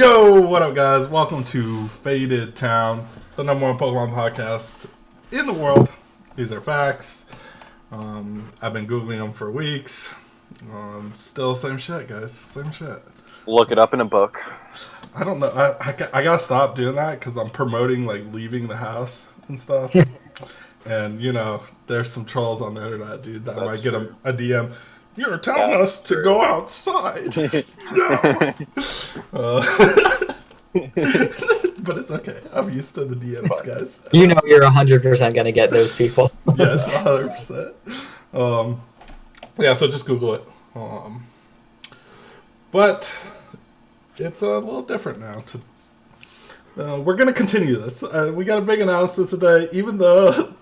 Yo, what up, guys? Welcome to Faded Town, the number one Pokemon podcast in the world. These are facts. I've been Googling them for weeks. Still same shit, guys. Same shit. Look it up in a book. I don't know. I gotta stop doing that because I'm promoting, like, leaving the house and stuff. And, you know, there's some trolls on the internet, dude, that might get a DM. You're telling us to go outside. No. But it's okay. I'm used to the DMs, guys. You know you're 100% going to get those people. Yes, 100%. Yeah, so just Google it. But it's a little different now. We're going to continue this. We got a big announcement today, even though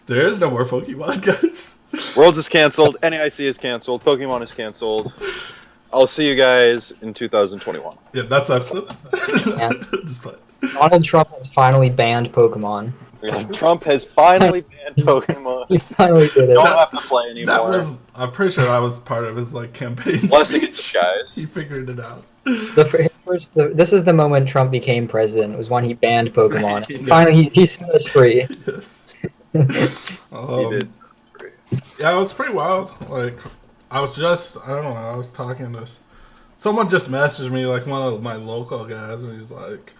there is no more Pokemon, guys. Worlds is canceled. NAIC is canceled. Pokemon is canceled. I'll see you guys in 2021. Yeah, that's the episode. Yeah. Just play. Donald Trump has finally banned Pokemon. Trump has finally banned Pokemon. He finally did it. Don't have to play anymore. I'm pretty sure that was part of his campaign Blessings, speech. guys. He figured it out. This is the moment Trump became president. Was when he banned Pokemon. Yeah. Finally, he set us free. Yes. He did. Yeah, it was pretty wild. Like, I was talking to someone just messaged me, like one of my local guys, and he's like,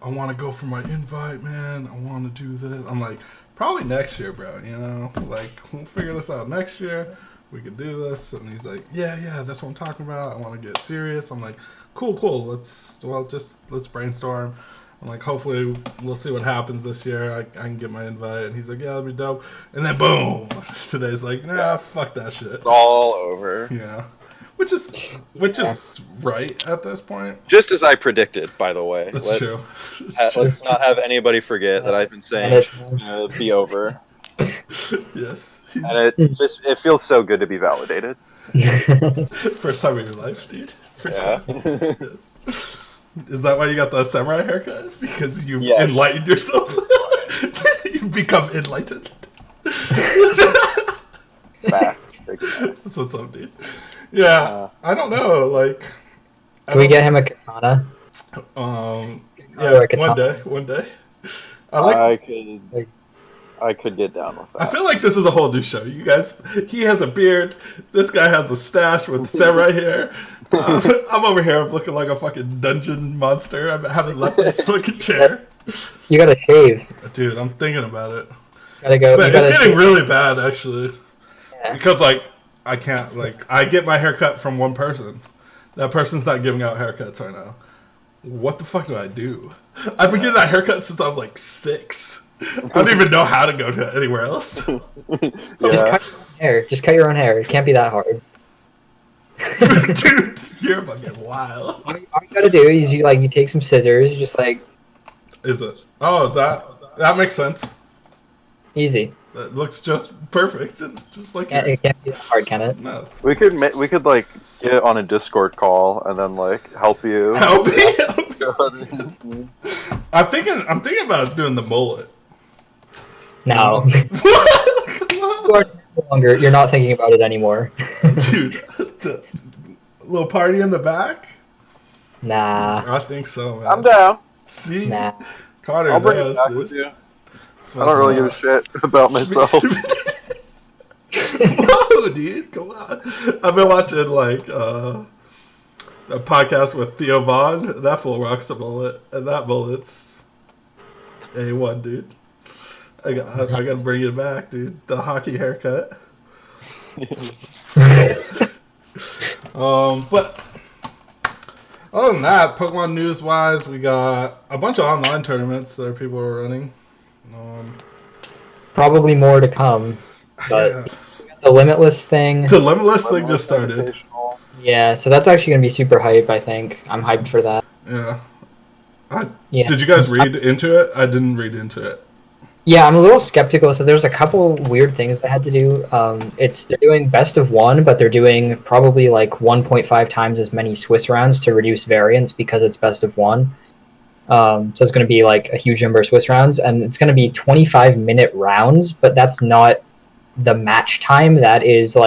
I want to go for my invite, man. I want to do this. I'm like, probably next year, bro, you know? Like, we'll figure this out next year. We can do this. And he's like, yeah, that's what I'm talking about. I want to get serious. I'm like, cool. Let's brainstorm. I'm like, hopefully we'll see what happens this year. I can get my invite. And he's like, yeah, that'd be dope. And then boom, today's like, nah, fuck that shit. It's all over. Yeah, which is right at this point. Just as I predicted, by the way. True. Let's not have anybody forget that I've been saying be over. Yes. And it feels so good to be validated. First time in your life, dude. First time. Yes. Is that why you got the samurai haircut? Because you've enlightened yourself? You've become enlightened? Facts. That's what's up, dude. Yeah, I don't know, like... Can we get him a katana? Yeah, one day. I could get down with that. I feel like this is a whole new show. You guys, he has a beard. This guy has a stash with samurai hair. I'm over here looking like a fucking dungeon monster. I haven't left this fucking chair. You gotta shave. Dude, I'm thinking about it. Gotta go. It's getting really bad, actually. Yeah. Because, I can't, I get my haircut from one person. That person's not giving out haircuts right now. What the fuck did I do? I've been getting that haircut since I was, 6. I don't even know how to go to anywhere else. Just cut your own hair. Just cut your own hair. It can't be that hard. Dude, you're fucking wild. All you gotta do is you take some scissors, just Is it? Oh, is that makes sense. Easy. That looks just perfect, just like yours. It can't be that hard, can it? No. We could get on a Discord call and then help you. Help me. I'm thinking about doing the mullet. No. What? You're not thinking about it anymore. Dude, the little party in the back? Nah. I think so, man. I'm down. See? Nah. Carter, I'll bring it back with you. I don't really give a shit about myself. Whoa, dude, come on. I've been watching, a podcast with Theo Vaughn. That fool rocks a mullet, and that mullet's A1, dude. I gotta bring it back, dude. The hockey haircut. But other than that, Pokemon news-wise, we got a bunch of online tournaments that people are running. Probably more to come. But Yeah. the Limitless thing. The Limitless thing just started. Yeah, so that's actually gonna be super hype. I think I'm hyped for that. Yeah. Yeah. Did you guys read into it? I didn't read into it. Yeah, I'm a little skeptical. So there's a couple weird things they had to do. They're doing best of one, but they're doing probably 1.5 times as many Swiss rounds to reduce variance because it's best of one. So it's going to be a huge number of Swiss rounds, and it's going to be 25-minute rounds, but that's not the match time. That is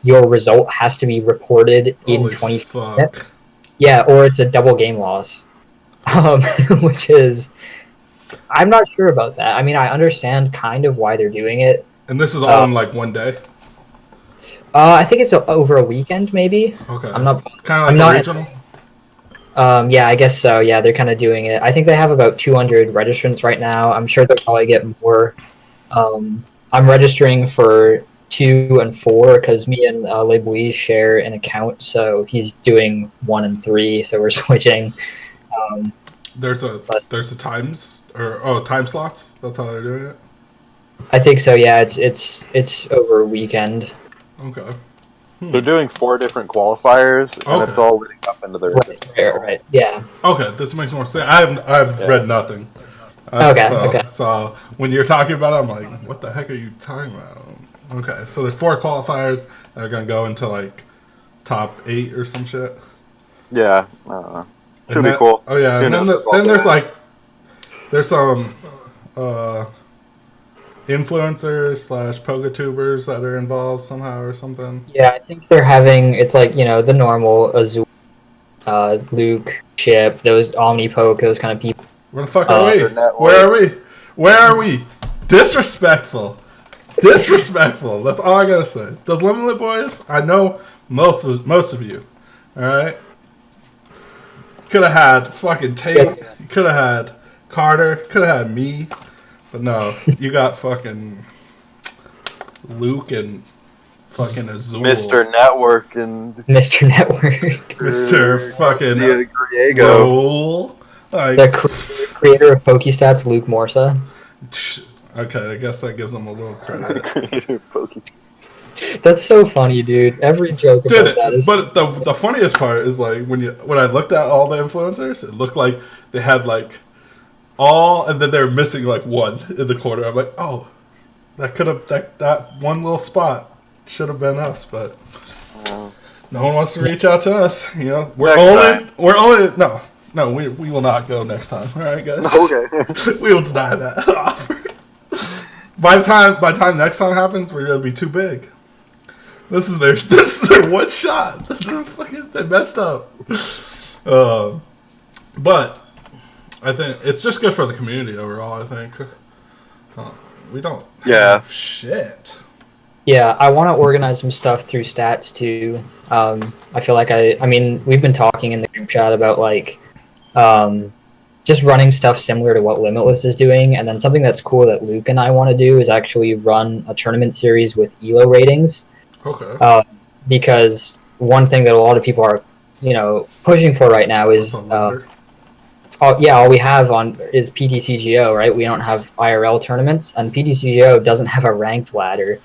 your result has to be reported in 20 minutes. Yeah, or it's a double game loss. which is I'm not sure about that. I mean, I understand kind of why they're doing it. And this is all in like one day? I think it's over a weekend, maybe. Okay. I'm not kind of like I'm a not, regional? Yeah, I guess so. Yeah, they're kind of doing it. I think they have about 200 registrants right now. I'm sure they'll probably get more. I'm registering for 2 and 4 because me and Lebouis share an account, so he's doing 1 and 3, so we're switching. There's a times time slots. That's how they're doing it. I think so. Yeah, it's over a weekend. Okay. They're doing 4 different qualifiers, and it's all leading up into their. Right. Yeah. Okay, this makes more sense. I've read nothing. Okay. So when you're talking about it, I'm like, what the heck are you talking about? Okay, so there's 4 qualifiers that are gonna go into like top 8 or some shit. Yeah. Should be cool. Oh yeah, and then there's some influencers / Pogetubers that are involved somehow or something. Yeah, I think they're having it's like the normal Azul, Luke, Chip, those Omnipoke, those kind of people. Where the fuck are we? Where are we? Where are we? Disrespectful. That's all I gotta say. Those Limited boys, I know most of you. All right. Could have had fucking Tate. You could have had Carter. Could have had me. But no, you got fucking Luke and fucking Azul. Mr. Network and Mr. Network. Mr. fucking Griego. Like, The creator of Pokestats, Luke Morsa. Okay, I guess that gives them a little credit. That's so funny, dude. Every joke about that is. But the funniest part is like when I looked at all the influencers, it looked like they had like all, and then they're missing like one in the corner. I'm like, oh, that could have that one little spot should have been us, but no one wants to reach out to us. You know, we're only no, we will not go next time. All right, guys. Okay. We will deny that offer. By the time next time happens, we're gonna be too big. This is their one shot. They messed up. But I think it's just good for the community overall. I think we don't have shit. Yeah, I want to organize some stuff through stats too. I feel like I mean, we've been talking in the group chat about like just running stuff similar to what Limitless is doing, and then something that's cool that Luke and I want to do is actually run a tournament series with ELO ratings. Okay. Because one thing that a lot of people are, pushing for right now is all we have is PTCGO, right? We don't have IRL tournaments, and PTCGO doesn't have a ranked ladder,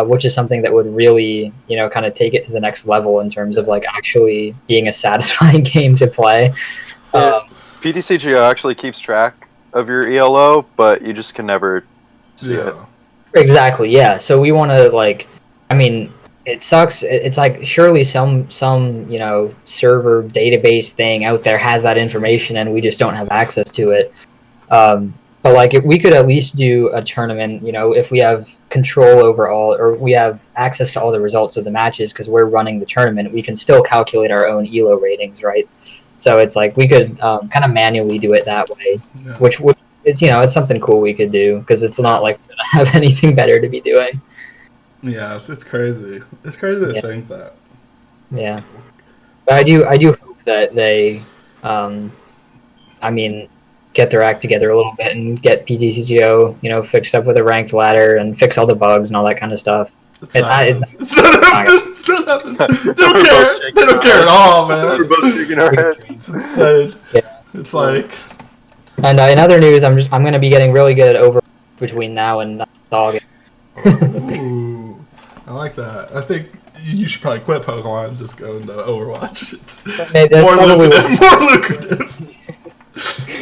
which is something that would really, kind of take it to the next level in terms of like actually being a satisfying game to play. PTCGO actually keeps track of your ELO, but you just can never see it. Exactly, yeah. So we want to it sucks. It's like surely some server database thing out there has that information, and we just don't have access to it. But like if we could at least do a tournament, if we have control over all, or we have access to all the results of the matches because we're running the tournament, we can still calculate our own ELO ratings, right? So it's like we could kind of manually do it that way, which is it's something cool we could do because it's not like we don't have anything better to be doing. Yeah, it's crazy. It's crazy to think that. Yeah, but I do hope that they, get their act together a little bit and get PTCGO, fixed up with a ranked ladder and fix all the bugs and all that kind of stuff. It's not happening. They don't care. They don't care at all, man. It's insane. Yeah. It's like. And in other news, I'm going to be getting really good at Overwatch between now and August. Ooh, I like that. I think you should probably quit Pokemon and just go into Overwatch. It's more lucrative.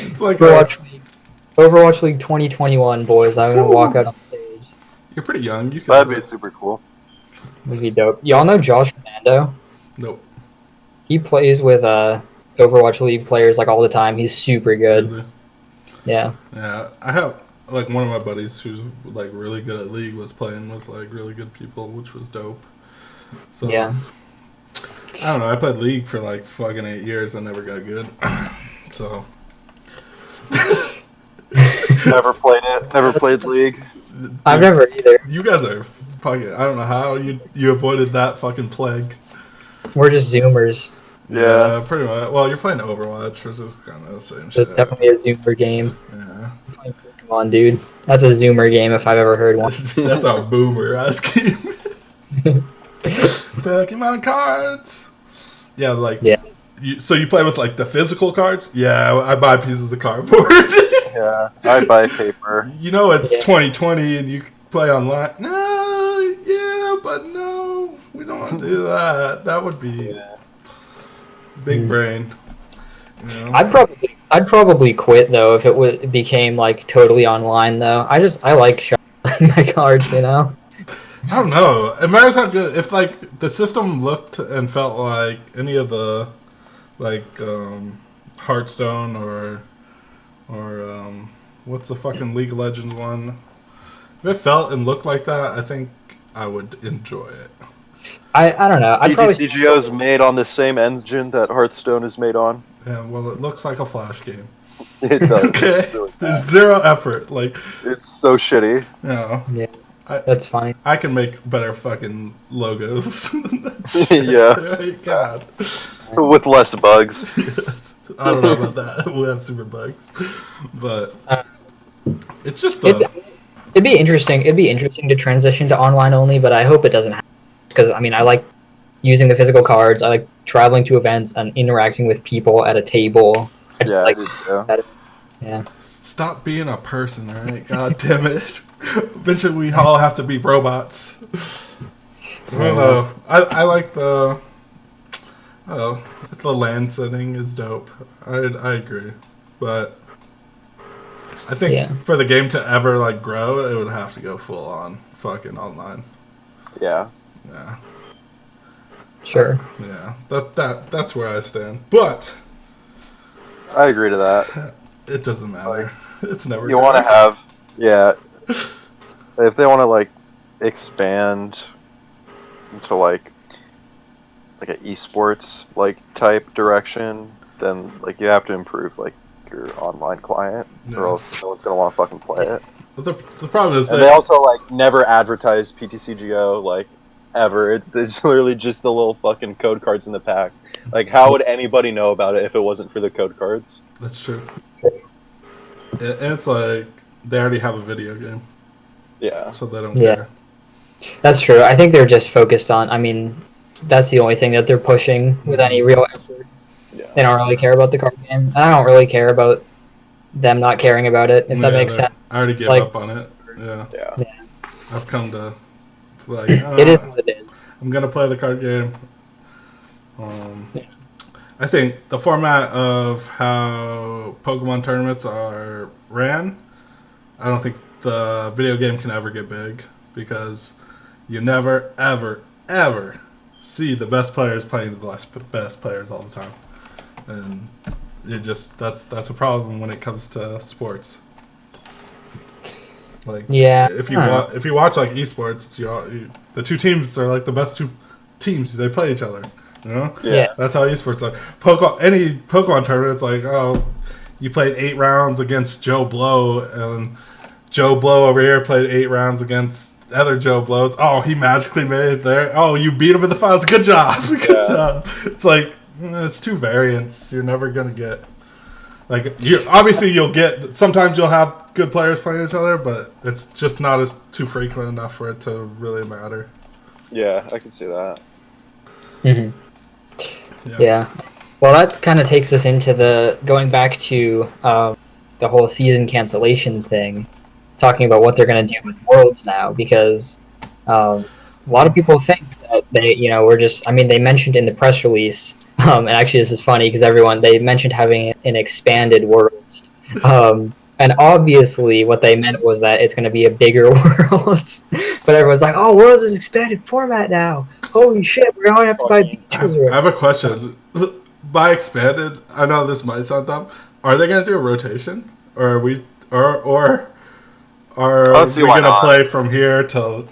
It's like Overwatch League 2021, boys. I'm going to walk out on stage. You're pretty young. You That'd be super cool. Would be dope. Y'all know Josh Fernando? Nope. He plays with Overwatch League players like all the time. He's super good. Yeah. Yeah, I have like one of my buddies who's like really good at League was playing with like really good people, which was dope. So yeah. I don't know. I played League for like fucking 8 years. I never got good. So Never played it. Never played League. I've never either. You guys are fucking. I don't know how you avoided that fucking plague. We're just Zoomers. Yeah. Pretty much. Well, you're playing Overwatch, which is kind of the same It's shit. definitely a Zoomer game. Yeah. Come on, dude. That's a Zoomer game if I've ever heard one. That's a boomer ass game. Pokemon cards. Yeah, like. Yeah. So you play with like the physical cards? Yeah, I buy pieces of cardboard. Yeah, I buy paper. You know it's Yeah. 2020 and you play online. No, yeah, but no, we don't want to do that. That would be big brain. You know? I'd probably quit though if it became like totally online though. I like shopping my cards, you know. I don't know. It matters how good. If like the system looked and felt like any of the like Hearthstone or what's the fucking League of Legends one? If it felt and looked like that, I think I would enjoy it. I don't know. I'd probably PTCGO is made on the same engine that Hearthstone is made on. Yeah, well, it looks like a Flash game. It does. Okay, It's really there's bad. zero effort. Like, It's so shitty. you know, Yeah, that's fine. I can make better fucking logos. than that shit. Yeah. God. With less bugs. Yes. I don't know about that. We have super bugs, but it's just It'd be interesting. It'd be interesting to transition to online only, but I hope it doesn't happen because I mean I like using the physical cards. I like traveling to events and interacting with people at a table. I just Yeah, like I do too. that. Yeah. stop being a person, all right? God damn it! Eventually, we all have to be robots. I don't know. I like the. Oh, the land setting is dope. I agree, but I think for the game to ever like grow, it would have to go full on fucking online. Yeah. Yeah, Sure. yeah. That's where I stand. But I agree to that. it doesn't matter. It's never. You want to have, if they want to like expand into like an esports like type direction, then like you have to improve like your online client, Yeah. or else no one's gonna want to fucking play it. The problem is And they also like never advertise PTCGO like ever. It's literally just the little fucking code cards in the pack. Like, how would anybody know about it if it wasn't for the code cards? That's true. And it's like they already have a video game, Yeah. so they don't Yeah. care. That's true. I think they're just focused on. I mean, that's the only thing that they're pushing with any real effort. Yeah. They don't really care about the card game. And I don't really care about them not caring about it. If that Yeah, makes sense. I already gave Like- up on it. Yeah, Yeah. I've come to like It is what it is. I'm gonna play the card game. Yeah. I think the format of how Pokemon tournaments are ran, I don't think the video game can ever get big because you never, ever, ever see the best players playing the best players all the time, and you just that's a problem when it comes to sports. Like, Yeah. if you watch like esports, the two teams are like the best two teams. They play each other. You know, Yeah. that's how esports are. Any Pokemon tournament, it's like, oh, you played 8 rounds against Joe Blow, and Joe Blow over here played 8 rounds against other Joe Blows. Oh, he magically made it there. Oh, you beat him in the finals. Good job. Good job. It's like it's two variants. You're never gonna get. Like, you'll get, sometimes you'll have good players playing each other, but it's just not as too frequent enough for it to really matter. Yeah, I can see that. Hmm. Yeah. Well, that kind of takes us into going back to the whole season cancellation thing, talking about what they're going to do with Worlds now, because a lot of people think that they mentioned in the press release, and actually this is funny because they mentioned having an expanded Worlds. And obviously what they meant was that it's going to be a bigger Worlds. But everyone's like, oh, Worlds is expanded format now. Holy shit, we're going to have to buy beaches. I have a question. By expanded, I know this might sound dumb. Are they going to do a rotation? Or are we going to play from here till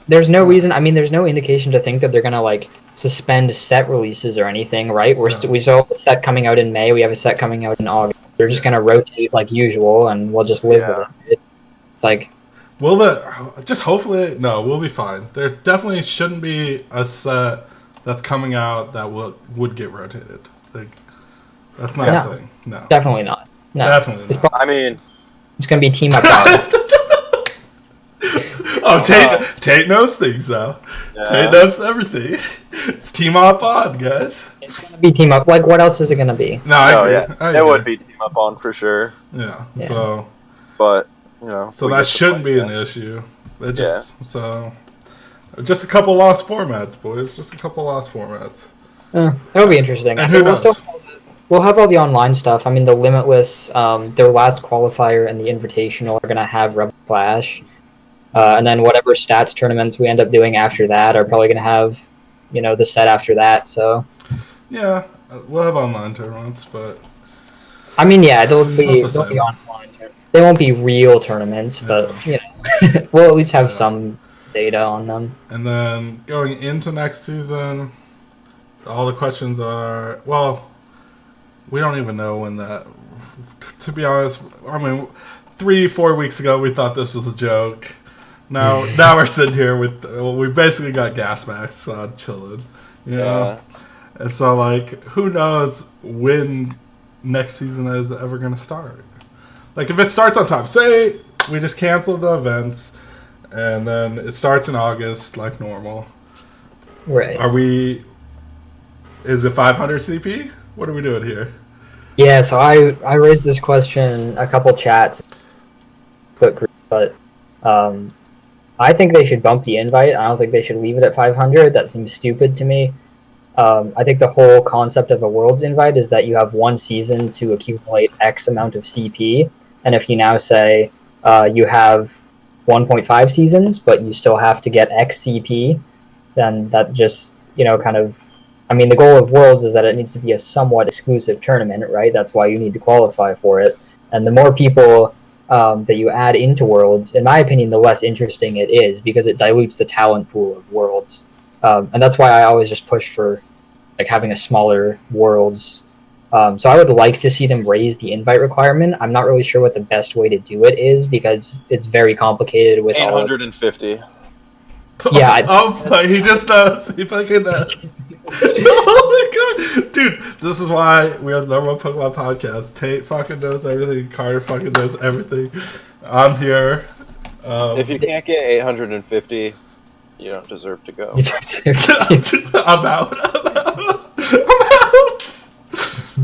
There's no reason. I mean, there's no indication to think that they're gonna like suspend set releases or anything, right? We still have a set coming out in May. We have a set coming out in August. They're just gonna rotate like usual, and we'll just live with it. It's like, hopefully we'll be fine. There definitely shouldn't be a set that's coming out that would get rotated. Like, that's not a thing. No, definitely not. No, definitely not. I mean, it's gonna be team up. Oh, Tate knows things though. Yeah. Tate knows everything. It's team up on, guys. It's gonna be team up. Like, what else is it gonna be? No, I agree. It would be team up on for sure. Yeah. So, but so that shouldn't be an issue. So, just a couple lost formats, boys. Just a couple lost formats. That'll be interesting. And who knows? We'll have all the online stuff. I mean, the Limitless, their last qualifier and the Invitational are gonna have Rebel Clash. And then whatever stats tournaments we end up doing after that are probably going to have, the set after that. So, yeah, we'll have online tournaments, but I mean, they'll be online. They won't be real tournaments, but we'll at least have some data on them. And then going into next season, all the questions are, well, we don't even know when that. To be honest, I mean, 3-4 weeks ago we thought this was a joke. Now we're sitting here with we basically got gas masks on, chilling, know. And so who knows when next season is ever gonna start? Like if it starts on time, say we just cancel the events, and then it starts in August like normal. Right? Is it 500 CP? What are we doing here? Yeah. So I raised this question a couple chats, but I think they should bump the invite. I don't think they should leave it at 500. That seems stupid to me. I think the whole concept of a Worlds invite is that you have one season to accumulate X amount of CP. And if you now say you have 1.5 seasons, but you still have to get X CP, then that just, kind of... I mean, the goal of Worlds is that it needs to be a somewhat exclusive tournament, right? That's why you need to qualify for it. And the more people... that you add into Worlds, in my opinion, the less interesting it is because it dilutes the talent pool of Worlds. And that's why I always just push for having a smaller Worlds. So I would like to see them raise the invite requirement. I'm not really sure what the best way to do it is because it's very complicated with 850. Yeah. He just knows. He fucking knows. Oh my god. Dude, this is why we are the number one Pokemon podcast. Tate fucking knows everything. Carter fucking knows everything. I'm here. If you can't get 850, you don't deserve to go. I'm out.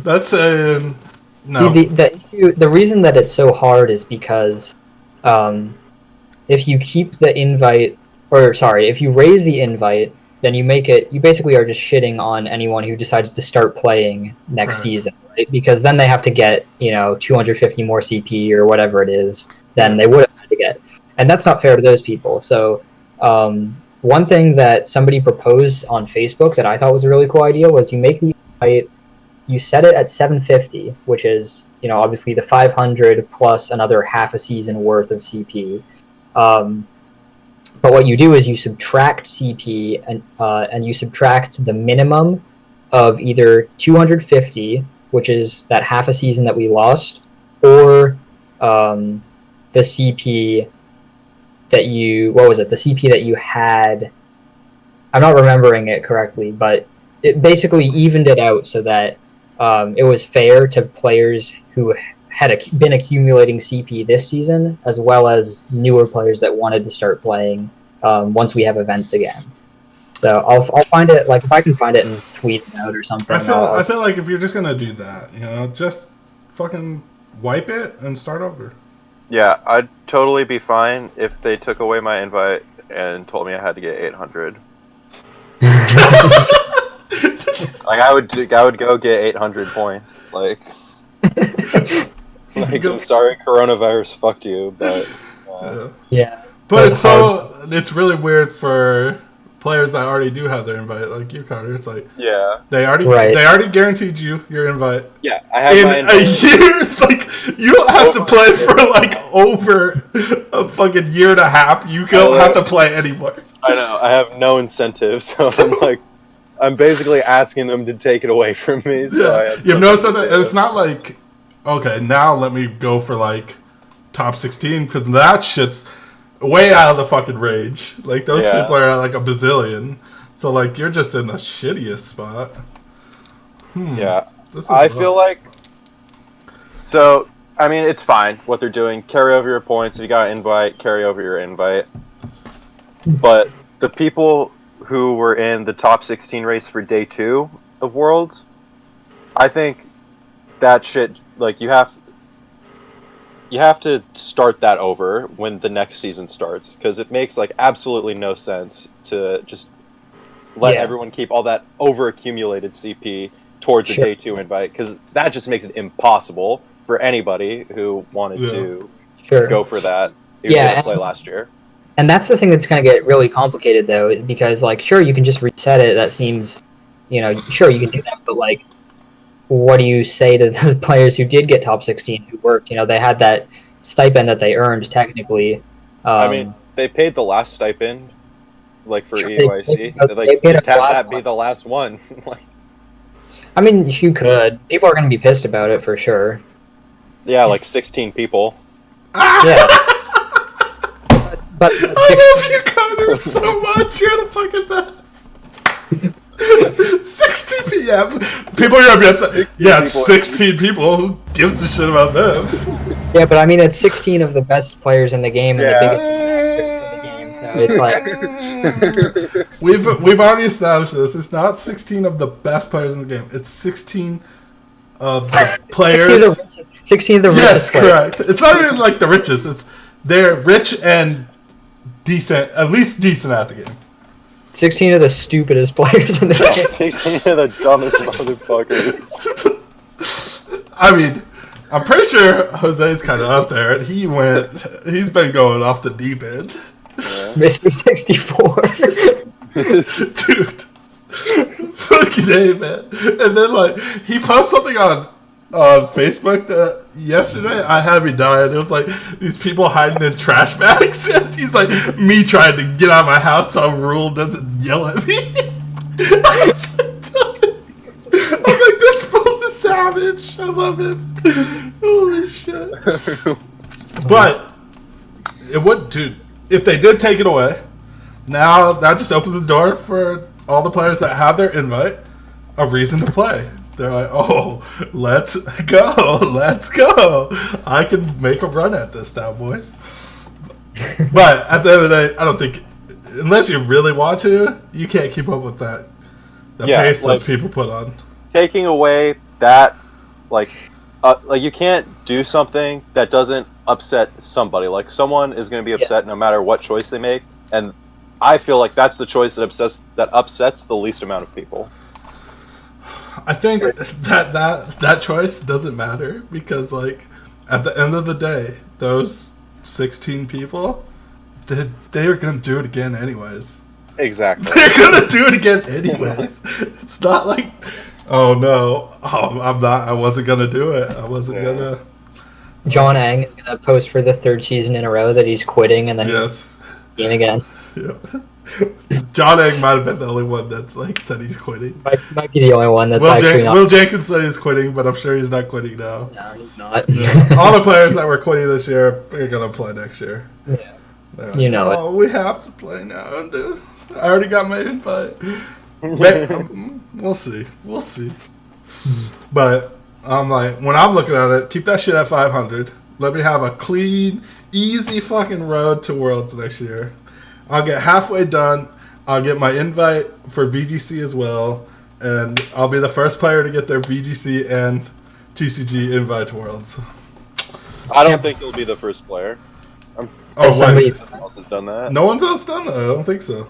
That's saying no. See, the reason that it's so hard is because if you keep the invite, if you raise the invite, then you basically are just shitting on anyone who decides to start playing next season, right? Because then they have to get, 250 more CP or whatever it is than they would have had to get. And that's not fair to those people. So one thing that somebody proposed on Facebook that I thought was a really cool idea was you make the invite, you set it at 750, which is, obviously the 500 plus another half a season worth of CP. But what you do is you subtract CP and you subtract the minimum of either 250, which is that half a season that we lost, or the CP that the CP that you had. I'm not remembering it correctly, but it basically evened it out so that it was fair to players who had been accumulating CP this season, as well as newer players that wanted to start playing once we have events again. So I'll find it, if I can find it and tweet it out or something. I feel like if you're just gonna do that, just fucking wipe it and start over. Yeah, I'd totally be fine if they took away my invite and told me I had to get 800. I would go get 800 points. I'm sorry, coronavirus fucked you, but yeah. But it's really weird for players that already do have their invite, like you, Carter. It's they already guaranteed you your invite. Yeah, I have my invite. In a year, it's you don't have to play for over a fucking year and a half. You don't have to play anymore. I know. I have no incentive, so I'm basically asking them to take it away from me. So you have no incentive, and it's not okay, now let me go for like top 16 because that shit's way out of the fucking range. Like those people are at like a bazillion, so like you're just in the shittiest spot. Yeah, I feel like. So I mean, it's fine what they're doing. Carry over your points. If you got an invite, carry over your invite. But the people who were in the top 16 race for day 2 of Worlds, I think that shit, like, you have to start that over when the next season starts, because it makes, like, absolutely no sense to just let everyone keep all that over-accumulated CP towards a day 2 invite, because that just makes it impossible for anybody who wanted to go for that. Who didn't play last year. And that's the thing that's going to get really complicated, though, because, like, sure, you can just reset it. That seems, sure, you can do that. But, like, what do you say to the players who did get top 16 who worked? They had that stipend that they earned, technically. I mean, they paid the last stipend, like, for EUIC. They just have that be the last one. I mean, you could. People are going to be pissed about it, for sure. Yeah, like 16 people. Yeah. But I love you, Connor, so much. You're the fucking best. 16 p.m. People are gonna be upset. Yeah, 16 people. Who gives a shit about them? Yeah, but I mean, it's 16 of the best players in the game and the biggest masters in the game. So it's like we've already established this. It's not 16 of the best players in the game. It's 16 of the players. 16 of the richest. Yes, correct. It's not even like the richest. They're rich and decent, at least decent at the game. 16 of the stupidest players in the game. 16 of the dumbest motherfuckers. I mean, I'm pretty sure Jose's kind of up there. He's been going off the deep end. Yeah. Mr. 64. Dude. Fucking A, man. And then, like, he posted something on Facebook that yesterday I had me dying. It was like these people hiding in trash bags, and he's like me trying to get out of my house so Rule doesn't yell at me. I was like, this fool's a savage. I love him. Holy shit. But it would, dude. If they did take it away, now that just opens the door for all the players that have their invite a reason to play. They're like, oh, let's go. I can make a run at this now, boys. But at the end of the day, I don't think, unless you really want to, you can't keep up with that. The pace those people put on. Taking away that, like you can't do something that doesn't upset somebody. Like, someone is going to be upset no matter what choice they make, and I feel like that's the choice that upsets the least amount of people. I think that choice doesn't matter because, like, at the end of the day, those 16 people, they are going to do it again anyways. Exactly. They're going to do it again anyways. It's not like, oh no, I wasn't going to do it. I wasn't going to. John Ang is going to post for the 3rd season in a row that he's quitting and then he's again. Yeah. John Egg might have been the only one that's like said he's quitting. Might be the only one that's not. Will Jenkins said he's quitting, but I'm sure he's not quitting now. No, he's not. All the players that were quitting this year are gonna play next year. Yeah, like, it. We have to play now, dude. I already got my invite. We'll see. But I'm like, when I'm looking at it, keep that shit at 500. Let me have a clean, easy fucking road to Worlds next year. I'll get halfway done. I'll get my invite for VGC as well. And I'll be the first player to get their VGC and TCG invite to Worlds. I don't think you'll be the first player. Somebody else has done that. No one else done that. I don't think so.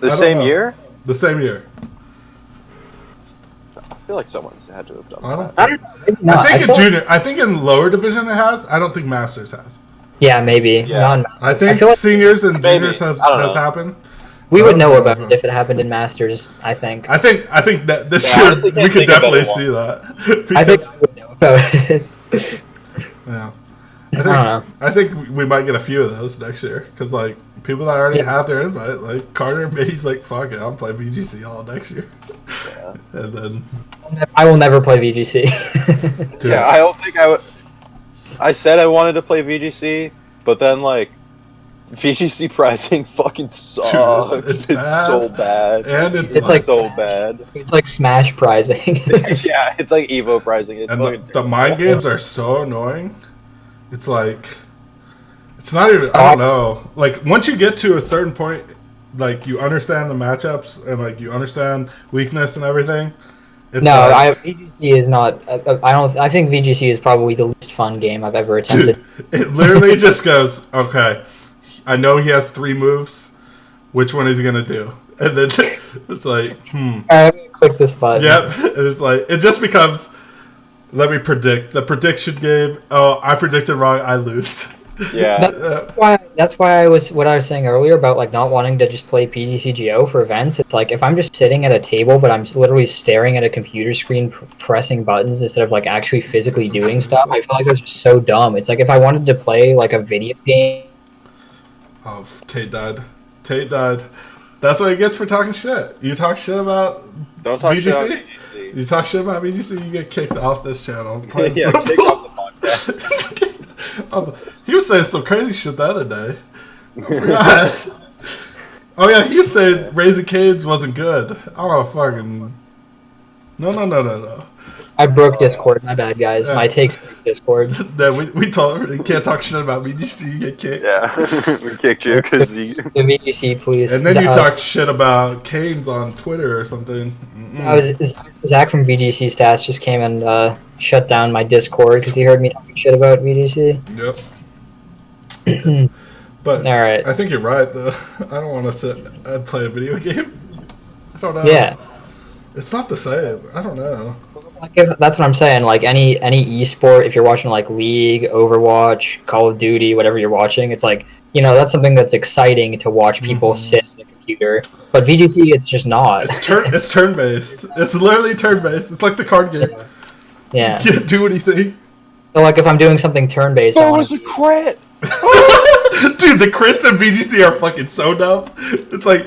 The same year? The same year. I feel like someone's had to have done that. I don't know. Maybe not. I think in junior. I think in lower division it has. I don't think Masters has. Yeah, maybe. Yeah. I think like seniors and juniors has happened. We would know about it if it happened in Masters, I think. I think that this year we could definitely see that. I think we would know about it. Yeah. I don't know. I think we might get a few of those next year because, like, people that already have their invite, like Carter, maybe he's like, fuck it, I'll play VGC all next year. Yeah. And then I will never play VGC. Dude. Yeah, I don't think I would. I said I wanted to play VGC, but then like VGC pricing fucking sucks. Dude, it's bad. so bad. And It's like so bad. It's like Smash pricing. Yeah, it's like Evo pricing. It's and fucking the mind games are so annoying. It's like, it's not even, I don't know. Like, once you get to a certain point, like, you understand the matchups and, like, you understand weakness and everything. It's No, like, VGC is not. I don't. I think VGC is probably the least fun game I've ever attempted. dude, it literally just goes, okay, I know he has 3 moves. Which one is he going to do? And then it's like, All right, I'm gonna click this button. Yep. And it's like, it just becomes, let me predict. The prediction game. Oh, I predicted wrong. I lose. Yeah. That's why I was what I was saying earlier about like not wanting to just play PDCGO for events. It's like if I'm just sitting at a table, but I'm literally staring at a computer screen, pressing buttons instead of like actually physically doing stuff. I feel like that's just so dumb. It's like if I wanted to play like a video game. Oh, Tate died. Tate died. That's what he gets for talking shit. You talk shit about Don't talk VGC? shit on VGC. You talk shit about VGC, you get kicked off this channel. Yeah, kick off the podcast. He was saying some crazy shit the other day. I forgot. Oh yeah, he said Raising Cane's wasn't good. Oh fucking no. I broke Discord. My bad, guys. Yeah. My takes broke Discord. Then we told him you can't talk shit about VGC, you get kicked. Yeah, we kicked you because you. The VGC, please. And then you talk shit about Cane's on Twitter or something. I was Zach from VGC Stats just came and shut down my Discord because he heard me talking shit about VGC. Yep. But All right. I think you're right though. I don't want to sit and play a video game. I don't know. Yeah. It's not the same. I don't know. Like that's what I'm saying. Like any esport, if you're watching like League, Overwatch, Call of Duty, whatever you're watching, it's like that's something that's exciting to watch people sit at a computer. But VGC, it's just not. It's turn based. It's literally turn based. It's like the card game. Yeah. You can't do anything. So like if I'm doing something turn based, That was a crit. Dude, the crits in VGC are fucking so dumb. It's like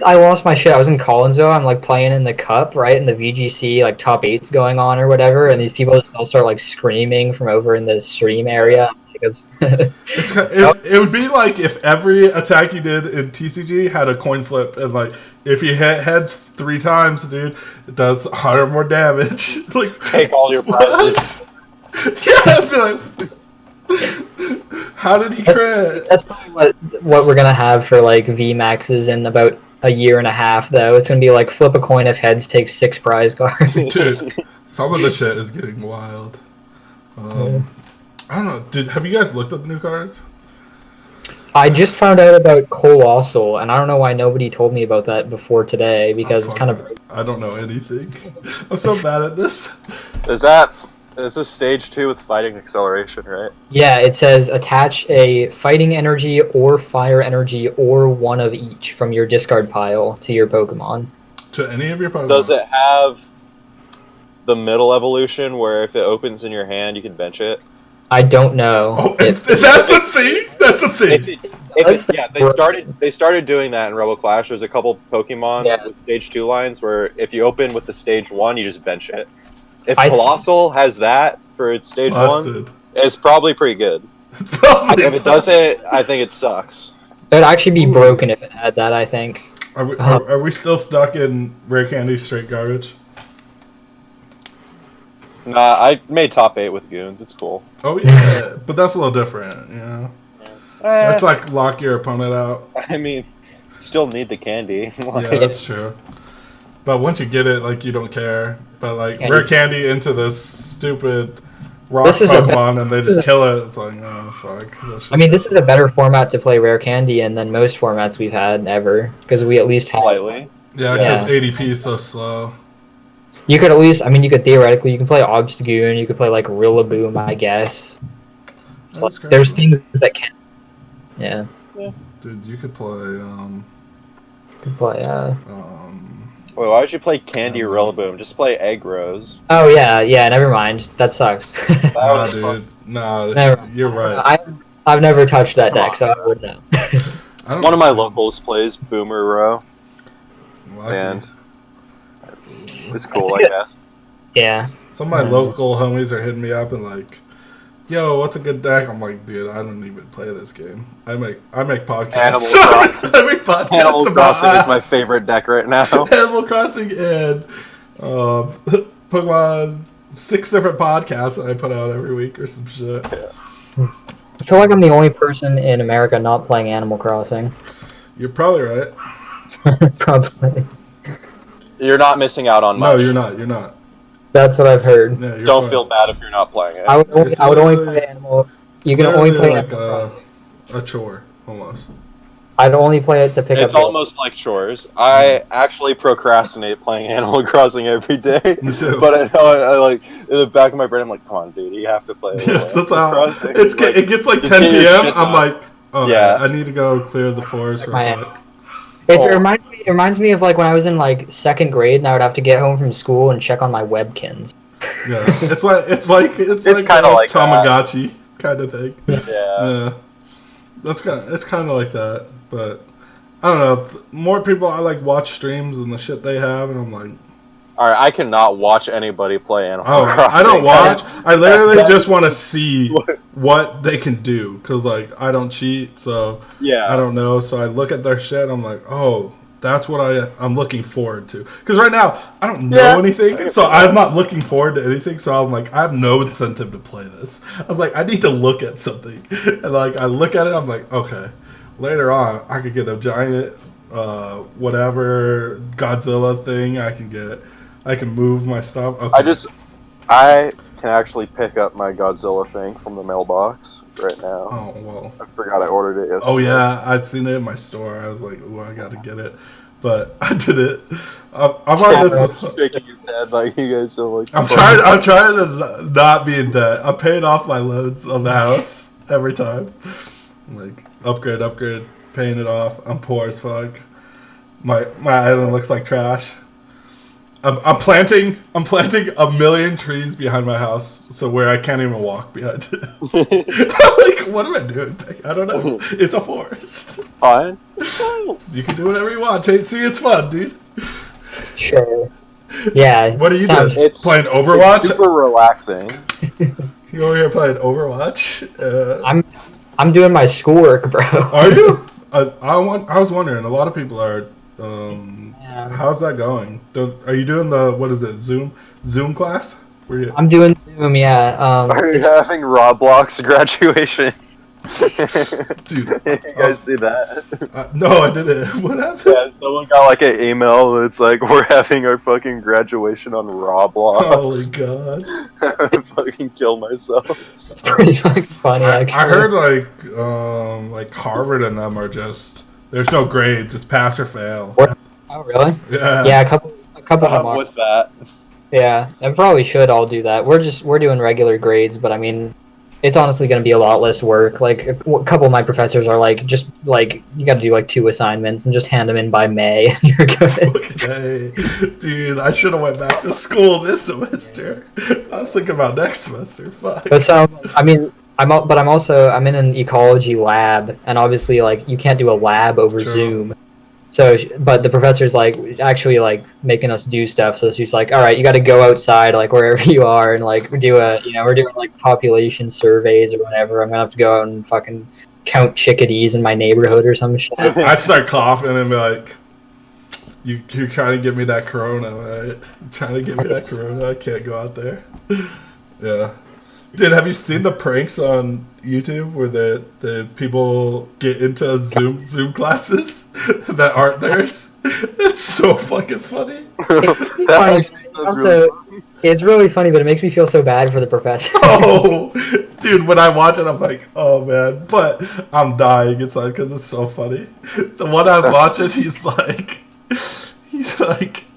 I lost my shit. I was in Collinsville. I'm like playing in the cup, right? And the VGC like top 8's going on or whatever, and these people just all start like screaming from over in the stream area. Because it would be like if every attack you did in TCG had a coin flip, and like if you hit heads 3 times, dude, it does 100 more damage. Like Take all your prizes. Yeah, I'd be like, how did he crit? That's probably what we're gonna have for like VMAXs in about a year and a half, though. It's gonna be like flip a coin if heads takes 6 prize cards. Dude, some of the shit is getting wild. I don't know. Have you guys looked at the new cards? I just found out about Colossal, and I don't know why nobody told me about that before today, because it's kind of... I don't know anything. I'm so bad at this. This is stage 2 with fighting acceleration, right? Yeah, it says attach a fighting energy or fire energy or one of each from your discard pile to your Pokemon. To any of your Pokemon. Does it have the middle evolution where if it opens in your hand, you can bench it? I don't know. Oh, that's a thing? That's a thing. They started doing that in Rebel Clash. There's a couple Pokemon with stage 2 lines where if you open with the stage 1, you just bench it. If Colossal has that for its stage 1, it's probably pretty good. If it doesn't, I think it sucks. It would actually be broken if it had that, I think. Are we still stuck in Rare Candy straight garbage? Nah, I made top 8 with Goons. It's cool. Oh yeah, but that's a little different, you know? That's like lock your opponent out. I mean, still need the candy. Yeah, that's true. But once you get it, like, you don't care. But, like, Rare Candy into this stupid rock Pokemon and they just kill it, it's like, oh, fuck. I mean, this is a better format to play Rare Candy in than most formats we've had ever. Because we at least have... Slightly. Yeah, because ADP is so slow. You could at least... I mean, you could theoretically... You can play Obstagoon, you could play, like, Rillaboom, I guess. So, like, there's things that can... Yeah. Dude, you could play, You could play, Wait, why would you play Candy Rillaboom? Just play Egg Rose. Oh, yeah, never mind. That sucks. Nah, dude. Nah, you're right. I've never touched that deck, so I wouldn't know. One of my locals plays Boomer Row. Lucky. And is cool, I guess. Yeah. Some of my local homies are hitting me up and like, yo, what's a good deck? I'm like, dude, I don't even play this game. I make podcasts. Animal Crossing. I make podcasts. Animal Crossing is my favorite deck right now. Animal Crossing and Pokemon, 6 different podcasts that I put out every week or some shit. Yeah. I feel like I'm the only person in America not playing Animal Crossing. You're probably right. Probably. You're not missing out on much. No, you're not. You're not. That's what I've heard. Yeah, you're Don't fine. feel bad if you're not playing it. I would only literally- play Animal. You It's can only literally play like Animal Crossing. a chore almost. I'd only play it to pick It's up. almost like chores. I actually procrastinate playing Animal Crossing every day. Me too. But I know I like in the back of my brain, I'm like, come on, dude, you have to play. Yes, that's Animal how. Crossing. It gets like just 10 get your p.m. shit I'm done. like, oh Yeah. yeah, I need to go clear the forest My- real quick. It reminds me of like when I was in like 2nd grade and I would have to get home from school and check on my webkins. Yeah, it's like It's like kinda a like that. Tamagotchi kind of thing. Yeah. Yeah, it's kind of like that, but I don't know. More people I like watch streams and the shit they have, and I'm like, All right, I cannot watch anybody play Animal oh, Crossing. I don't watch. I literally just want to see what they can do because like I don't cheat, so Yeah. I don't know. So I look at their shit, and I'm like, oh. That's what I'm looking forward to. Because right now, I don't know anything, so I'm not looking forward to anything. So I'm like, I have no incentive to play this. I was like, I need to look at something. And like, I look at it, I'm like, okay. Later on, I could get a giant, whatever Godzilla thing I can get. I can move my stuff. Okay. I can actually pick up my Godzilla thing from the mailbox right now. Oh, well. I forgot I ordered it yesterday. Oh, yeah. I'd seen it in my store. I was like, ooh, I got to get it. But I did it. I'm on this. Shaking his head like you guys so like. I'm trying to not be in debt. I'm paying off my loans on the house every time. I'm like upgrade, paying it off. I'm poor as fuck. My island looks like trash. I'm planting a million trees behind my house, so where I can't even walk behind it. I'm like, what am I doing? I don't know. It's a forest. Fine. You can do whatever you want. See, it's fun, dude. Sure. Yeah. What are you sounds- doing? Playing Overwatch? It's super relaxing. You over here playing Overwatch? I'm doing my schoolwork, bro. Are you? I was wondering. A lot of people are. How's that going? Are you doing the what is it? Zoom class? I'm doing Zoom. Yeah. Are you having Roblox graduation? Dude, You guys see that? no, I didn't. What happened? Yeah, someone got like an email that's like, we're having our fucking graduation on Roblox. Holy god! I fucking kill myself. It's pretty fucking funny. Actually, I heard like Harvard and them are just there's no grades. It's pass or fail. Oh really? Yeah. Yeah, a couple of them I'm are. with that. Yeah, I probably should all do that. We're doing regular grades, but I mean, it's honestly going to be a lot less work. Like a couple of my professors are like, just like you got to do like 2 assignments and just hand them in by May, and you're good. Okay, dude, I should have went back to school this semester. I was thinking about next semester. Fuck. But I mean, I'm in an ecology lab, and obviously like you can't do a lab over True. Zoom. So, but the professor's like actually like making us do stuff. So she's like, all right, you got to go outside, like wherever you are, and like we're doing like population surveys or whatever. I'm gonna have to go out and fucking count chickadees in my neighborhood or some shit. I start coughing and be like, you're trying to give me that corona, right? You're trying to give me that corona. I can't go out there. Yeah. Dude, have you seen the pranks on YouTube where the people get into Zoom classes that aren't theirs? It's so fucking funny. It's really funny, but it makes me feel so bad for the professor. Oh, dude, when I watch it, I'm like, oh man, but I'm dying inside because it's so funny. The one I was watching, he's like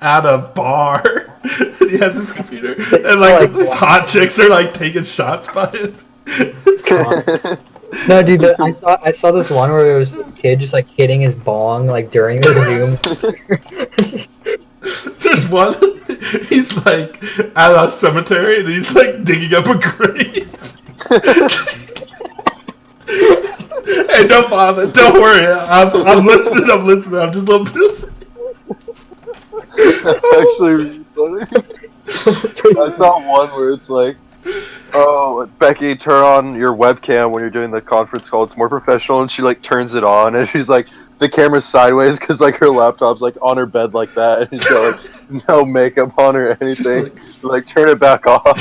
at a bar, and he has his computer, and like these hot chicks are like taking shots by him. No, dude, I saw this one where it was this kid just like hitting his bong like during the Zoom. There's one, he's like at a cemetery and he's like digging up a grave. Hey, don't bother, don't worry, I'm listening, I'm just listening. That's actually funny. I saw one where it's like, oh, Becky, turn on your webcam when you're doing the conference call. It's more professional, and she like turns it on, and she's like, the camera's sideways because like her laptop's like on her bed like that, and she's got like no makeup on or anything. Like turn it back off.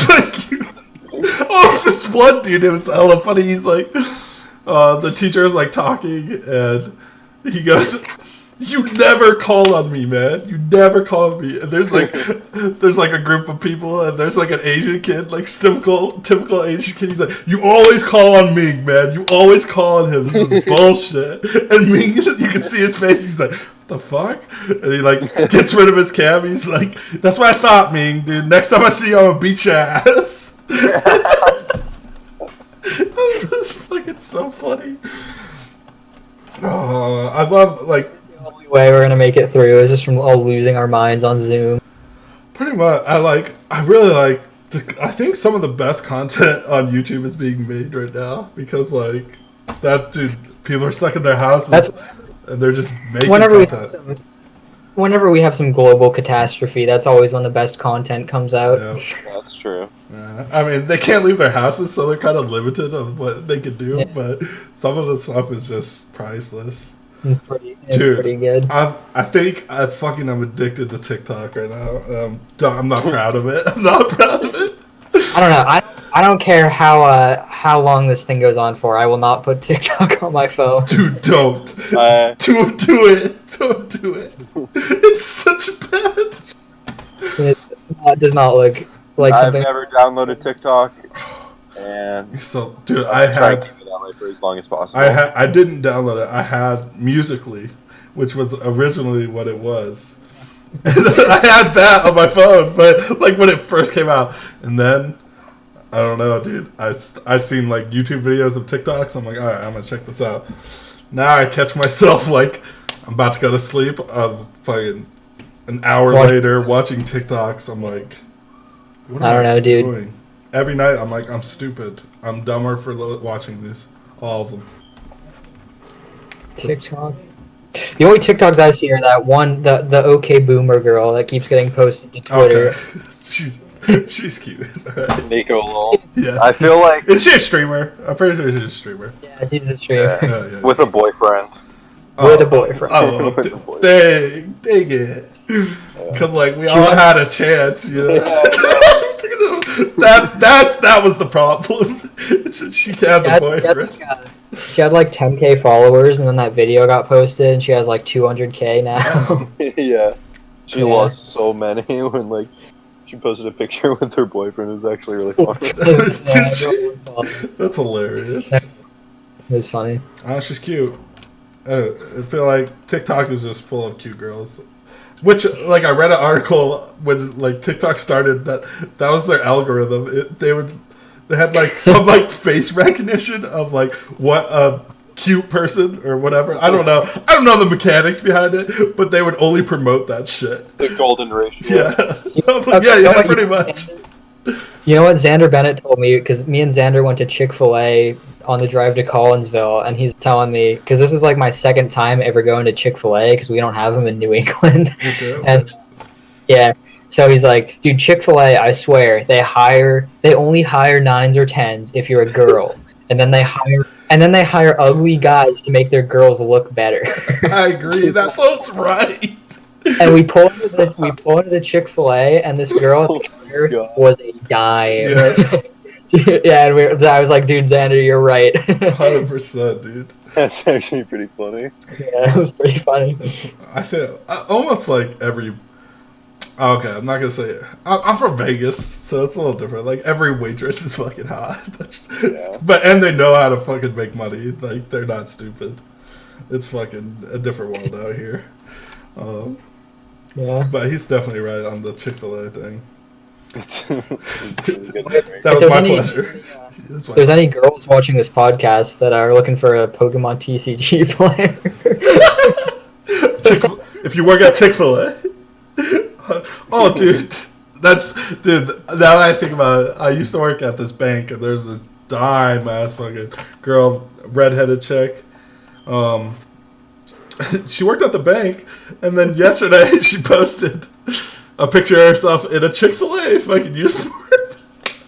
Oh, this one dude, it was hella funny. He's like, the teacher is like talking, and he goes, "You never call on me, man. You never call on me." And there's like a group of people, and there's like an Asian kid, like typical Asian kid. He's like, "You always call on Ming, man. You always call on him. This is bullshit." And Ming, you can see his face. He's like, "What the fuck?" And he like gets rid of his cam. He's like, "That's what I thought, Ming, dude. Next time I see you, I'm gonna beat your ass." That's fucking so funny. Oh, I love like. The only way we're gonna make it through is just from all losing our minds on Zoom. Pretty much. I really like. I think some of the best content on YouTube is being made right now because like that dude, people are stuck in their houses and they're just making content. Whenever we have some global catastrophe, that's always when the best content comes out. Yeah, that's true. Yeah. I mean, they can't leave their houses, so they're kind of limited of what they can do. Yeah. But some of the stuff is just priceless. It's pretty good. I think I'm addicted to TikTok right now. I'm not proud of it. I'm not proud of it. I don't know. I don't care how long this thing goes on for. I will not put TikTok on my phone. Dude, don't. Don't do it. Don't do it. It's such bad. It does not look like something. I've never downloaded TikTok, and dude, I tried to keep it on for as long as possible. I didn't download it. I had Musical.ly, which was originally what it was. I had that on my phone, but like when it first came out, and then I don't know, dude. I seen like YouTube videos of TikToks. I'm like, all right, I'm gonna check this out. Now I catch myself like I'm about to go to sleep. Fucking an hour later watching TikToks. I'm like, what I don't know, dude. Doing? Every night I'm like, I'm stupid. I'm dumber for watching these. All of them. TikTok. The only TikToks I see are that one, the OK Boomer girl that keeps getting posted to Twitter. Okay. She's cute. Right. Nico Lol. Yes. I feel like... Is she a streamer? I'm pretty sure she's a streamer. Yeah, she's a streamer. Yeah. With a boyfriend. With a boyfriend. Oh, dang it. Because, like, we all had a chance, you know? That was the problem. She has a boyfriend. She had like 10K followers, and then that video got posted, and she has like 200K now. Yeah. She lost so many when, like, she posted a picture with her boyfriend. It was actually really funny. That's hilarious. It's funny. Oh, she's cute. I feel like TikTok is just full of cute girls. Which, like, I read an article when, like, TikTok started that was their algorithm. They had, like, some, like, face recognition of, like, what a cute person or whatever. I don't know the mechanics behind it, but they would only promote that shit. The golden ratio. Yeah, pretty much. You know what Xander Bennett told me? Because me and Xander went to Chick-fil-A on the drive to Collinsville, and he's telling me, because this is like my second time ever going to Chick-fil-A, because we don't have them in New England. And yeah, so he's like, dude, Chick-fil-A, I swear, they only hire 9s or 10s if you're a girl, and then they hire ugly guys to make their girls look better. I agree. That float's right. And we pull into the Chick-fil-A, and this girl at the counter was a dime. Yes. Yeah, and I was like, dude, Xander, you're right. 100%, dude. That's actually pretty funny. Yeah, it was pretty funny. I feel almost like every... Okay, I'm not going to say it. I'm from Vegas, so it's a little different. Like, every waitress is fucking hot. And they know how to fucking make money. Like, they're not stupid. It's fucking a different world out here. Yeah. But he's definitely right on the Chick-fil-A thing. That was my pleasure. If there's any girls watching this podcast that are looking for a Pokemon TCG player, if you work at Chick-fil-A, oh, dude, now that I think about it, I used to work at this bank, and there's this dime ass fucking girl, redheaded chick. She worked at the bank, and then yesterday she posted a picture of herself in a Chick-fil-A fucking uniform.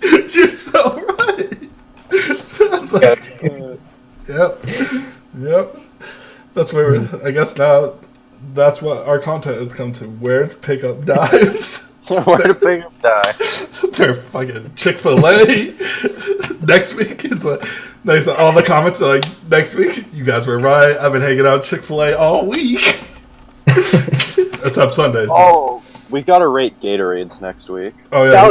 You're so right. I was like, yep. That's where I guess now that's what our content has come to. Where to pick up dimes. Where to pick up dimes. They're fucking Chick-fil-A. Next week, it's like all the comments are like, next week, you guys were right. I've been hanging out at Chick-fil-A all week. Except Sundays. Oh, we gotta rate Gatorades next week. Oh yeah,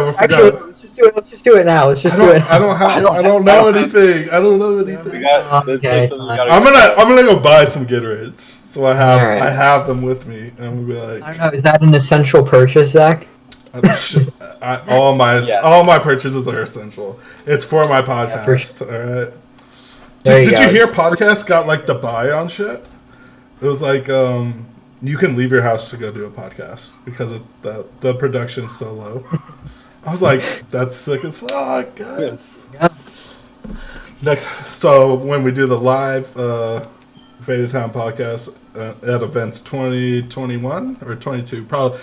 we forgot. Actually, let's just do it now. Let's just do it. I don't know anything. I don't know anything. Okay. I'm gonna go buy some Gatorades. So I have them with me, and we'll be like. I don't know. Is that an essential purchase, Zach? All my purchases are essential. It's for my podcast. Yeah, all right. Did you hear podcasts got like the buy on shit? It was like you can leave your house to go do a podcast because of the production is so low. I was like, that's sick as fuck, guys. Yeah. So when we do the live Faded Town podcast at events 2021 or 22, probably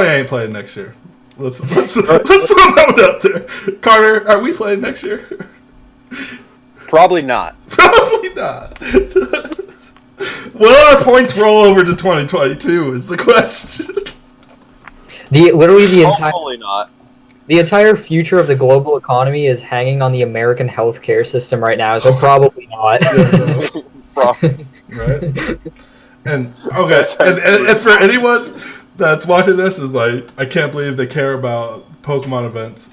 ain't playing next year. Let's throw that one out there. Carter, are we playing next year? Probably not. Probably not. Will our points roll over to 2022 is the question. Hopefully not. The entire future of the global economy is hanging on the American healthcare system right now, so probably not. Right? And okay, and for anyone that's watching this is like, I can't believe they care about Pokemon events.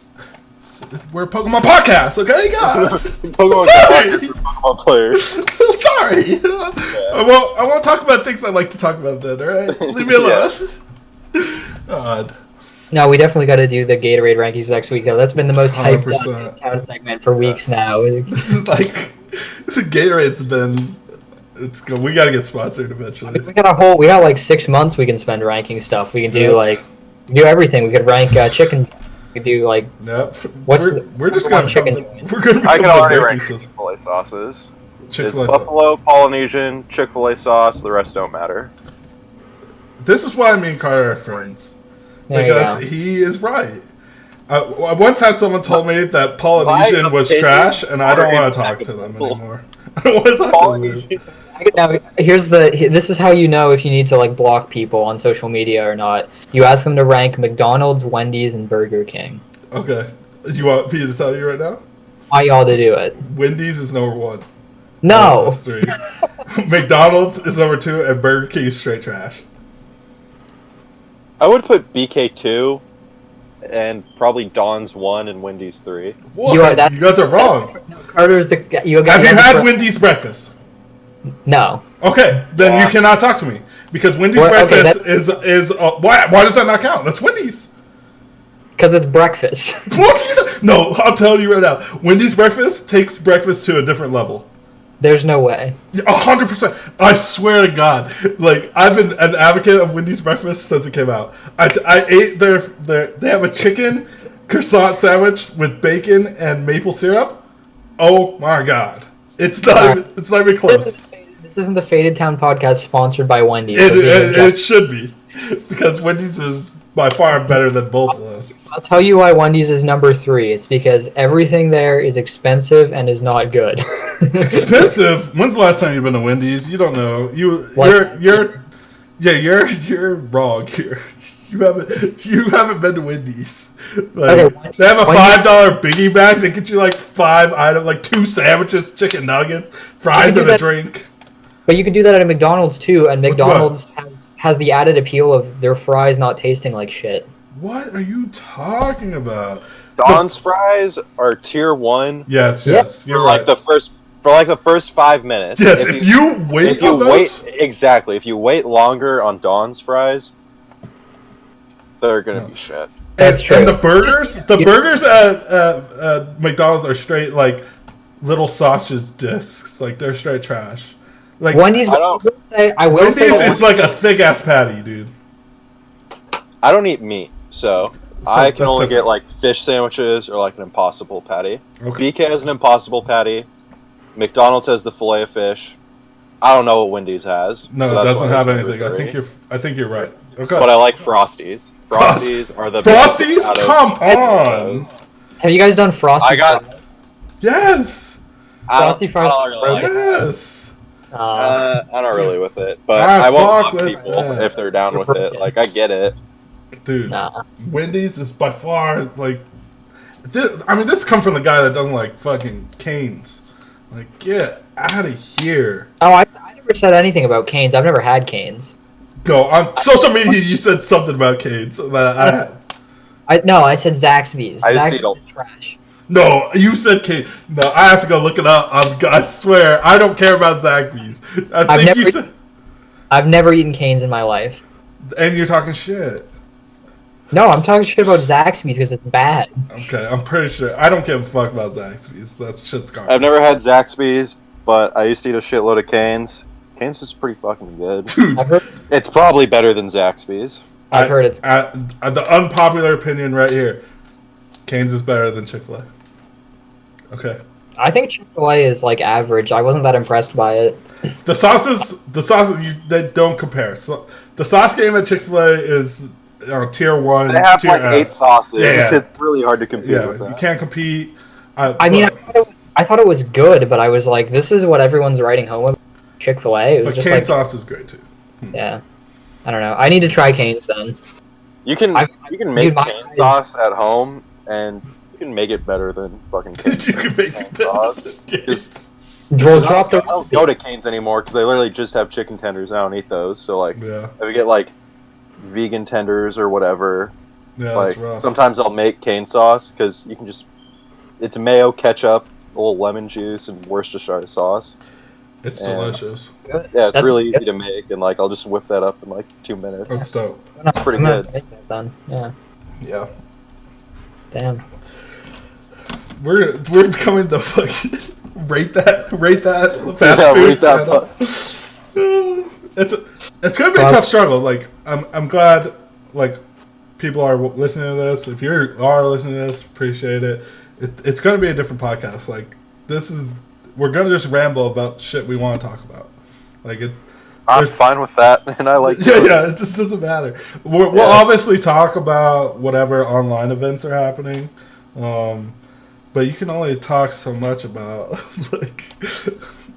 We're a Pokemon podcast, okay, guys? Pokemon players. I'm sorry. Yeah. I won't talk about things I like to talk about then, alright? Leave me alone. God. No, we definitely got to do the Gatorade rankings next week, though. That's been the most hyped up town segment for weeks now. This is like, Gatorade's been, we got to get sponsored eventually. I mean, we got like 6 months we can spend ranking stuff. We can do do everything. We could rank chicken. We could do like. Nope. We're just gonna chicken. I can already rank Chick-fil-A sauces. Chick-fil-A Buffalo, Polynesian, Chick-fil-A sauce. The rest don't matter. This is why me and Carter are friends. Because he is right. I once had someone told me that Polynesian was trash, and I don't want to talk to them anymore. I don't want to talk to them. Now, this is how you know if you need to like block people on social media or not. You ask them to rank McDonald's, Wendy's, and Burger King. Okay. You want me to tell you right now? I ought to do it. Wendy's is number 1. No. Those 3. McDonald's is number 2, and Burger King is straight trash. I would put BK 2, and probably Don's 1 and Wendy's 3. What? You guys are wrong. Carter's the. Have you had Wendy's breakfast? No. Okay, then you cannot talk to me because Wendy's breakfast is why does that not count? That's Wendy's. Because it's breakfast. What? No, I'm telling you right now. Wendy's breakfast takes breakfast to a different level. There's no way. 100%. I swear to God. Like, I've been an advocate of Wendy's breakfast since it came out. I ate they have a chicken croissant sandwich with bacon and maple syrup. Oh my God. It's not even close. This isn't the Faded Town podcast sponsored by Wendy's. It should be. Because Wendy's is by far better than both of those. I'll tell you why Wendy's is number 3. It's because everything there is expensive and is not good. Expensive? When's the last time you've been to Wendy's? You don't know. You're wrong here. You haven't been to Wendy's. Like, okay, they have a $5 biggie bag. They get you like 5 items, like 2 sandwiches, chicken nuggets, fries, and a drink. But you can do that at a McDonald's too, and McDonald's has the added appeal of their fries not tasting like shit. What are you talking about? Don's fries are tier 1. Yes, you're right. For the first 5 minutes. Yes, if you wait exactly. If you wait longer on Don's fries, they're gonna be shit. That's true. And the burgers at McDonald's are straight like little sausage discs. Like they're straight trash. Like Wendy's, Wendy's is like a thick ass patty, dude. I don't eat meat, so I can only get like fish sandwiches or like an Impossible patty. Okay. BK has an Impossible patty. McDonald's has the fillet of fish. I don't know what Wendy's has. No, it doesn't have anything. I think you're right. Okay. But I like Frosties. Frosties are the Frosties? best out of Come on! those. Have you guys done Frosty I got- fries? Yes! Frosty fries. I don't really like it. Yes! I don't really with it, but Ah, I won't fuck mock with people that. if they're down with it. Like, I get it. Dude, Nah. Wendy's is by far, like... this comes from the guy that doesn't like fucking Cane's. Like, get out of here. Oh, I never said anything about Cane's. I've never had Cane's. No, on social media you said something about Cane's. That I said Zaxby's. I just Zaxby's is trash. No, you said Cane's. No, I have to go look it up. I swear, I don't care about Zaxby's. I've never eaten Cane's in my life. And you're talking shit. No, I'm talking shit about Zaxby's because it's bad. Okay, I'm pretty sure. I don't give a fuck about Zaxby's. That shit's garbage. I've never had Zaxby's, but I used to eat a shitload of Cane's. Cane's is pretty fucking good. Dude, I've heard, It's probably better than Zaxby's. I've heard it's. the unpopular opinion right here. Cane's is better than Chick-fil-A. Okay. I think Chick-fil-A is like average. I wasn't that impressed by it. The sauces, they don't compare. So, the sauce game at Chick-fil-A is tier 1, They have tier like S. 8 sauces. Yeah. It's really hard to compete with Yeah, that. you can't compete. I thought it was good, but I was like, this is what everyone's writing home about Chick-fil-A. It was But just cane like, sauce is great too. yeah. I don't know. I need to try Cane's then. You can make dude, my- cane sauce at home, and you can make it better than fucking cane You can make it sauce. better. Just- We'll I drop the. don't go to Cane's anymore because they literally just have chicken tenders. I don't eat those. So like, Yeah, if we get like vegan tenders or whatever, yeah, like that's rough. sometimes I'll make cane sauce because you can just it's mayo, ketchup, a little lemon juice, and Worcestershire sauce. It's and- delicious. Yeah, it's That's really good. easy to make, and like I'll just whip that up in like 2 minutes. That's dope. It's pretty I'm gonna good. make that then. Yeah. Yeah, Damn. we're becoming the fucking rate that fast Yeah, food rate that channel. It's gonna be a tough struggle. Like I'm glad like people are listening to this. If you are listening to this, appreciate it. It's gonna be a different podcast. Like we're gonna just ramble about shit we want to talk about. Like I'm fine with that, and I like. yeah, it just doesn't matter. We'll obviously talk about whatever online events are happening, but you can only talk so much about like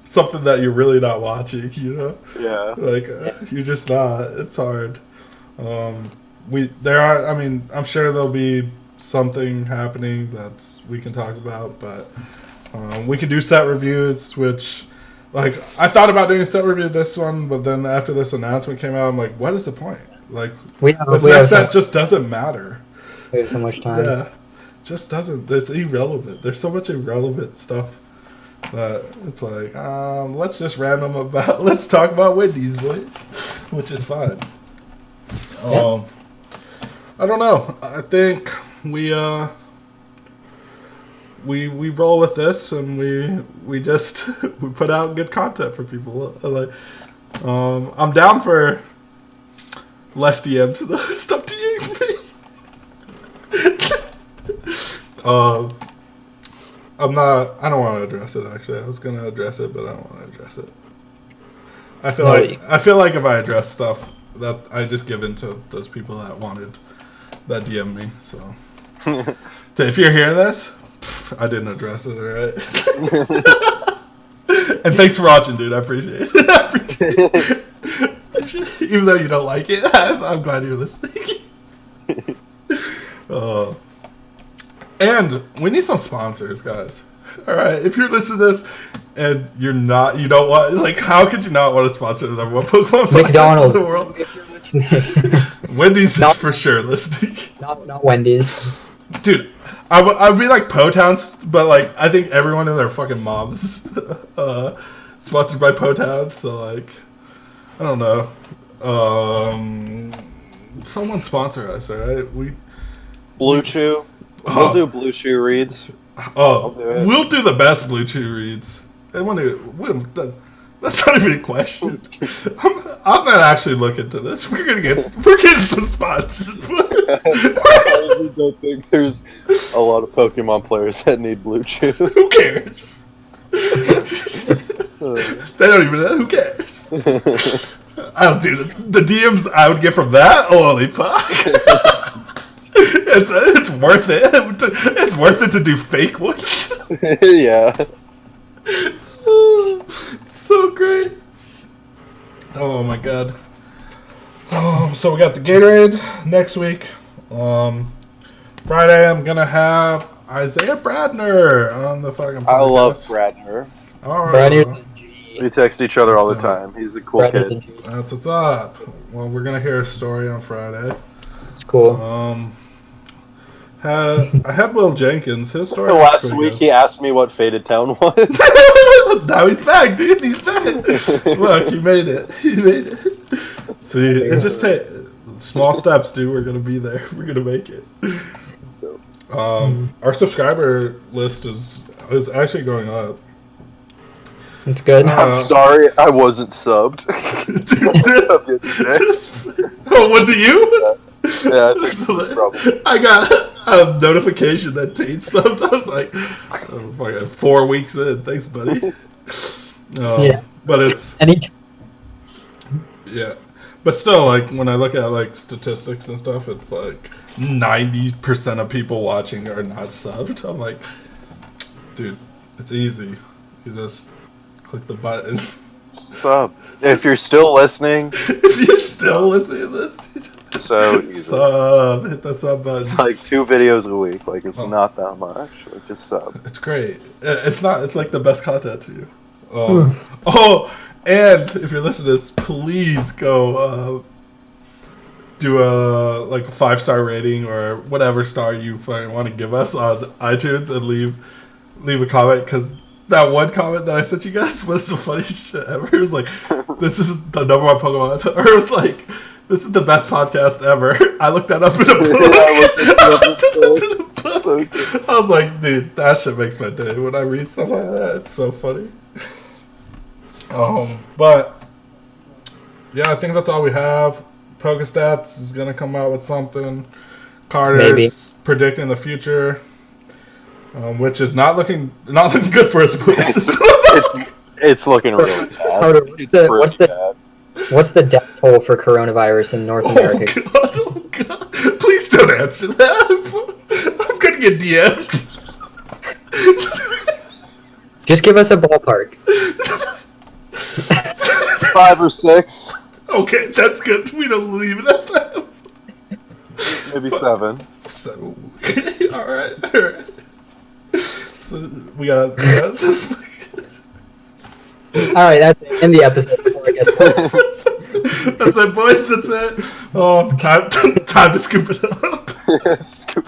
something that you're really not watching. You know, Yeah. like you're just not. It's hard. I'm sure there'll be something happening that we can talk about, but we could do set reviews, which. Like, I thought about doing a set review of this one, but then after this announcement came out, I'm like, what is the point? Like, this next set just doesn't matter. We have so much time. Yeah, just doesn't. It's irrelevant. There's so much irrelevant stuff that it's like, let's just let's talk about Wendy's, boys, which is fine. Yeah. I don't know. I think we roll with this, and we just we put out good content for people. Like, I'm down for less DMs. Stop DMing me. I'm not. I don't want to address it. Actually, I was gonna address it, but I don't want to address it. I feel like if I address stuff that I just give in to those people that DM me. So if you're hearing this. I didn't address it, alright? And thanks for watching, dude. I appreciate it. Even though you don't like it, I'm glad you're listening. And we need some sponsors, guys. Alright, if you're listening to this and you don't want, like, how could you not want to sponsor the number one Pokemon podcast McDonald's in the world? if you're listening. Wendy's is for sure listening. Not Wendy's. Dude, I would be like Po-Towns, but like I think everyone and their fucking moms sponsored by Po-Towns, so like I don't know. Someone sponsor us, alright? Blue Chew. We'll do Blue Chew reads. Oh, do it. we'll do the best Blue Chew reads. That's not even a question. I'm not actually looking to this. We're getting some sponsors. I don't think there's a lot of Pokemon players that need Blue Chew. Who cares? They don't even know. Who cares? Dude, the DMs I would get from that, holy fuck. It's worth it. It's worth it to do fake ones. Yeah. So great. Oh my god. So we got the Gatorade next week. Friday I'm gonna have Isaiah Bradner on the fucking podcast. I love Bradner. Bradner's a G. We text each other all the time. He's a cool Bradner's a kid. G. That's what's up. Well, we're gonna hear a story on Friday. It's cool. I had Will Jenkins. His story. Last week he asked me what Faded Town was. Now he's back, dude. He's back. Look, he made it. He made it. See, it just takes small steps, dude. We're gonna be there. We're gonna make it. Our subscriber list is actually going up. It's good. I'm sorry, I wasn't subbed. Dude, oh, was it you? Yeah, I think I got a notification that Tate subbed. I was like, oh, fuck, 4 weeks in. Thanks, buddy. Yeah. But it's... Yeah. But still, like, when I look at, like, statistics and stuff, it's like 90% of people watching are not subbed. I'm like, dude, it's easy. You just click the button. Sub. If you're still listening. If you're still listening to this, dude. So easy. Sub. Hit the sub button. It's like 2 videos a week. Like, it's not that much. Like, just sub. It's great. It's not. It's like the best content to you. And if you're listening to this, please go do a 5-star rating or whatever star you want to give us on iTunes and leave a comment, because that one comment that I sent you guys was the funniest shit ever. It was like, this is the number 1 Pokemon, or it was like, this is the best podcast ever. I looked that up in a book. I was like, dude, that shit makes my day when I read stuff like that. It's so funny. But yeah, I think that's all we have. Pokestats is gonna come out with something. Carter's predicting the future, which is not looking good for us. It's looking really bad. What's the death toll for coronavirus in North America? Oh god! Please don't answer that. I'm gonna get DM'd. Just give us a ballpark. 5 or 6. Okay, that's good. We don't leave it at that. Maybe 7. So, okay, all right. So we got. All right, that's it. End the episode before I get this. That's it, boys. That's it. Time to scoop it up. Scoop.